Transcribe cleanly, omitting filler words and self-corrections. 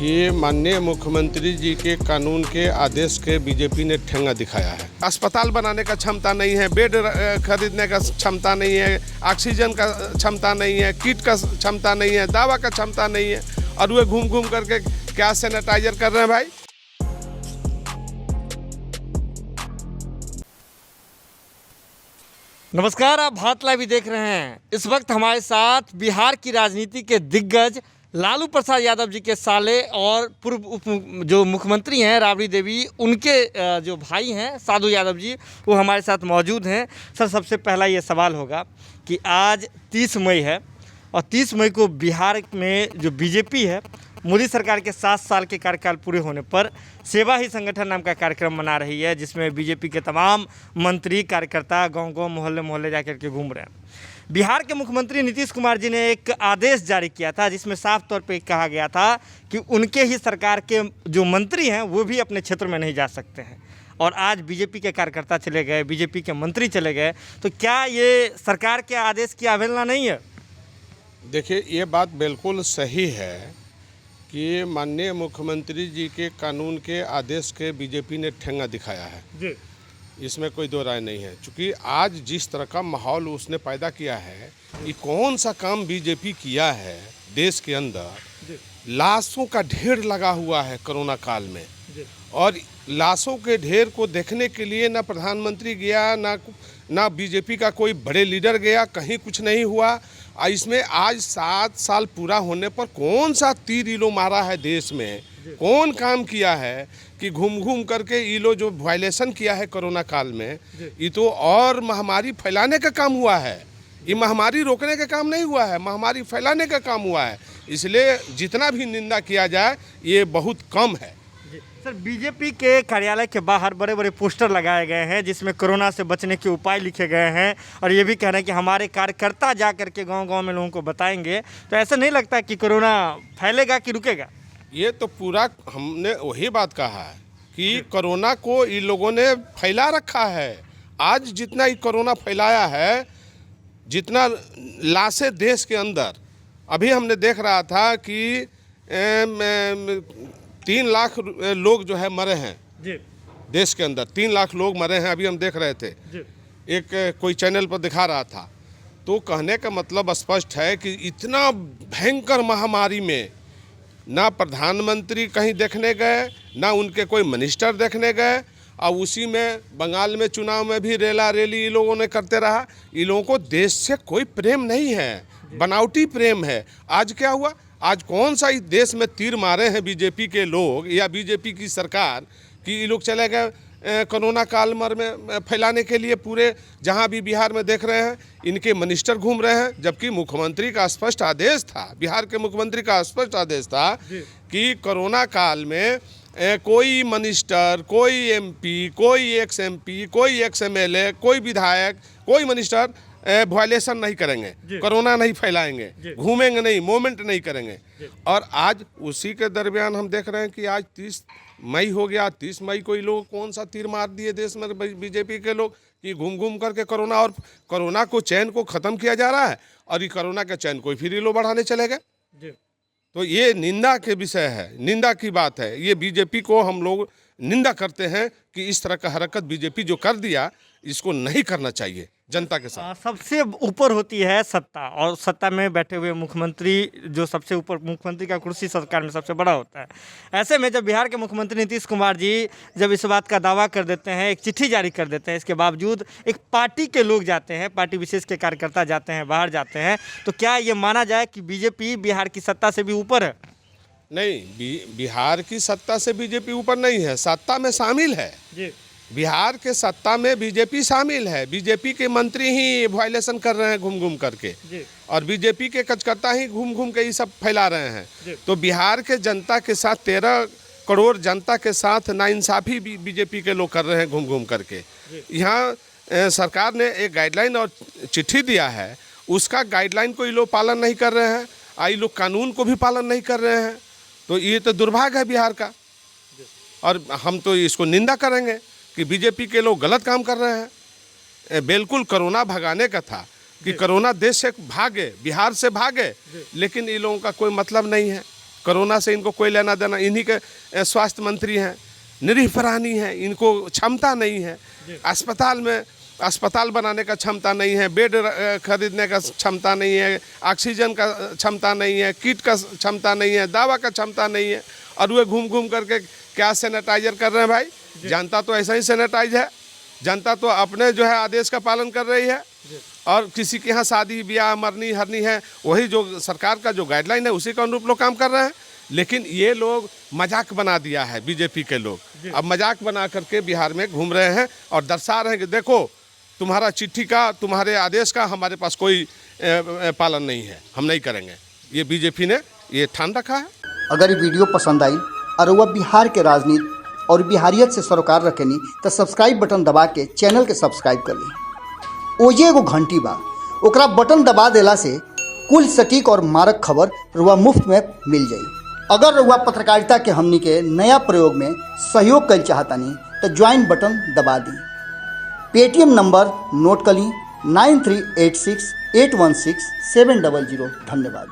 कि माननीय मुख्यमंत्री जी के कानून के आदेश के बीजेपी ने ठेंगा दिखाया है। अस्पताल बनाने का क्षमता नहीं है, बेड खरीदने का क्षमता नहीं है, ऑक्सीजन का क्षमता नहीं है, किट का क्षमता नहीं है, दवा का क्षमता नहीं है, और वे घूम घूम करके क्या सैनिटाइजर कर रहे हैं भाई। नमस्कार, आप भारत लाइव देख रहे हैं। इस वक्त हमारे साथ बिहार की राजनीति के दिग्गज लालू प्रसाद यादव जी के साले और पूर्व जो मुख्यमंत्री हैं राबड़ी देवी, उनके जो भाई हैं साधु यादव जी, वो हमारे साथ मौजूद हैं। सर, सबसे पहला ये सवाल होगा कि आज 30 मई है और 30 मई को बिहार में जो बीजेपी है, मोदी सरकार के 7 साल के कार्यकाल पूरे होने पर सेवा ही संगठन नाम का कार्यक्रम मना रही है, जिसमें बीजेपी के तमाम मंत्री कार्यकर्ता गांव-गांव मोहल्ले मोहल्ले जाकर के घूम रहे हैं। बिहार के मुख्यमंत्री नीतीश कुमार जी ने एक आदेश जारी किया था, जिसमें साफ तौर पे कहा गया था कि उनके ही सरकार के जो मंत्री हैं वो भी अपने क्षेत्र में नहीं जा सकते हैं। और आज बीजेपी के कार्यकर्ता चले गए, बीजेपी के मंत्री चले गए, तो क्या ये सरकार के आदेश की अवहेलना नहीं है? देखिए, ये बात बिल्कुल सही है कि माननीय मुख्यमंत्री जी के कानून के आदेश के बीजेपी ने ठेंगा दिखाया है जी। इसमें कोई दो राय नहीं है। क्योंकि आज जिस तरह का माहौल उसने पैदा किया है, ये कौन सा काम बीजेपी किया है देश के अंदर। लाशों का ढेर लगा हुआ है कोरोना काल में, और लाशों के ढेर को देखने के लिए ना प्रधानमंत्री गया, ना बीजेपी का कोई बड़े लीडर गया, कहीं कुछ नहीं हुआ। इसमें आज 7 साल पूरा होने पर कौन सा तीर ये लोग मारा है देश में, कौन काम किया है कि घूम घूम करके ये लोग जो वायलेशन किया है कोरोना काल में, ये तो और महामारी फैलाने का काम हुआ है। ये महामारी रोकने का काम नहीं हुआ है, महामारी फैलाने का काम हुआ है। इसलिए जितना भी निंदा किया जाए ये बहुत कम है। सर, बीजेपी के कार्यालय के बाहर बड़े बड़े पोस्टर लगाए गए हैं, जिसमें कोरोना से बचने के उपाय लिखे गए हैं, और ये भी कह रहे हैं कि हमारे कार्यकर्ता जा करके गांव-गांव में लोगों को बताएंगे। तो ऐसा नहीं लगता कि कोरोना फैलेगा कि रुकेगा? ये तो पूरा हमने वही बात कहा है कि कोरोना को इन लोगों ने फैला रखा है। आज जितना ही कोरोना फैलाया है, जितना लाशें देश के अंदर, अभी हमने देख रहा था कि 3 लाख लोग जो है मरे हैं जी। देश के अंदर 3 लाख लोग मरे हैं, अभी हम देख रहे थे जी। एक कोई चैनल पर दिखा रहा था। तो कहने का मतलब स्पष्ट है कि इतना भयंकर महामारी में ना प्रधानमंत्री कहीं देखने गए, ना उनके कोई मिनिस्टर देखने गए, और उसी में बंगाल में चुनाव में भी रेला रेली ये लोगों ने करते रहा। ये लोगों को देश से कोई प्रेम नहीं है, बनावटी प्रेम है। आज क्या हुआ? आज कौन सा इस देश में तीर मारे हैं बीजेपी के लोग या बीजेपी की सरकार कि ये लोग चले गए कोरोना काल में फैलाने के लिए। पूरे जहां भी बिहार में देख रहे हैं इनके मिनिस्टर घूम रहे हैं, जबकि मुख्यमंत्री का स्पष्ट आदेश था, बिहार के मुख्यमंत्री का स्पष्ट आदेश था कि कोरोना काल में कोई मिनिस्टर, कोई एमपी, कोई एक्स एमपी, कोई एक्स एमएलए, कोई विधायक, कोई मिनिस्टर वायलेशन नहीं करेंगे, कोरोना नहीं फैलाएंगे, घूमेंगे नहीं, मूवमेंट नहीं करेंगे। और आज उसी के दरमियान हम देख रहे हैं कि आज 30 मई हो गया। 30 मई को ये लोग कौन सा तीर मार दिए देश में बीजेपी के लोग कि घूम घूम करके कोरोना को चैन को ख़त्म किया जा रहा है, और ये कोरोना के चैन को फिर ये लोग बढ़ाने चले गए। तो ये निंदा के विषय है, निंदा की बात है। ये बीजेपी को हम लोग निंदा करते हैं कि इस तरह का हरकत बीजेपी जो कर दिया, इसको नहीं करना चाहिए जनता के साथ। सबसे ऊपर होती है सत्ता, और सत्ता में बैठे हुए मुख्यमंत्री, जो सबसे ऊपर मुख्यमंत्री का कुर्सी सरकार में सबसे बड़ा होता है। ऐसे में जब बिहार के मुख्यमंत्री नीतीश कुमार जी जब इस बात का दावा कर देते हैं, एक चिट्ठी जारी कर देते हैं, इसके बावजूद एक पार्टी के लोग जाते हैं, पार्टी विशेष के कार्यकर्ता जाते हैं, बाहर जाते हैं, तो क्या ये माना जाए कि बीजेपी बिहार की सत्ता से भी ऊपर है? नहीं, बिहार की सत्ता से बीजेपी ऊपर नहीं है, सत्ता में शामिल है जी। बिहार के सत्ता में बीजेपी शामिल है। बीजेपी के मंत्री ही वायलेशन कर रहे हैं घूम घूम करके, और बीजेपी के कार्यकर्ता ही घूम घूम के ये सब फैला रहे हैं। तो बिहार के जनता के साथ, 13 करोड़ जनता के साथ नाइंसाफ़ी भी बीजेपी के लोग कर रहे हैं घूम घूम करके। यहाँ सरकार ने एक गाइडलाइन और चिट्ठी दिया है, उसका गाइडलाइन को ये लोग पालन नहीं कर रहे हैं, ये लोग कानून को भी पालन नहीं कर रहे हैं। तो ये तो दुर्भाग्य है बिहार का, और हम तो इसको निंदा करेंगे कि बीजेपी के लोग गलत काम कर रहे हैं। बिल्कुल कोरोना भगाने का था कि कोरोना देश से भागे, बिहार से भागे, लेकिन इन लोगों का कोई मतलब नहीं है। कोरोना से इनको कोई लेना देना, इन्हीं के स्वास्थ्य मंत्री हैं, निरीह प्राणी हैं, इनको क्षमता नहीं है। अस्पताल बनाने का क्षमता नहीं है, बेड खरीदने का क्षमता नहीं है, ऑक्सीजन का क्षमता नहीं है, किट का क्षमता नहीं है, दवा का क्षमता नहीं है, और वे घूम घूम करके क्या सैनिटाइजर कर रहे हैं भाई। जनता तो ऐसा ही सैनिटाइज है, जनता तो अपने जो है आदेश का पालन कर रही है, और किसी के यहाँ शादी ब्याह मरनी हरनी है, वही जो सरकार का जो गाइडलाइन है उसी के अनुरूप लोग काम कर रहे हैं। लेकिन ये लोग मजाक बना दिया है, बीजेपी के लोग अब मजाक बना करके बिहार में घूम रहे हैं और दर्शा रहे हैं कि देखो तुम्हारा चिट्ठी का, तुम्हारे आदेश का हमारे पास कोई पालन नहीं है, हम नहीं करेंगे। ये बीजेपी ने ये ठान रखा है। अगर ये वीडियो पसंद आई और वह बिहार के राजनीति और बिहारियत से सरोकार रखेनी तो सब्सक्राइब बटन दबा के चैनल के सब्सक्राइब कर ली। ओजे एगो घंटी बा, ओकरा बटन दबा देला से कुल सटीक और मारक खबर रुआ मुफ्त में मिल जाई। अगर रुआ पत्रकारिता के हमनी के नया प्रयोग में सहयोग कर चाहतानी तो ज्वाइन बटन दबा दी। पेटीएम नंबर नोट कर ली 9386816700। धन्यवाद।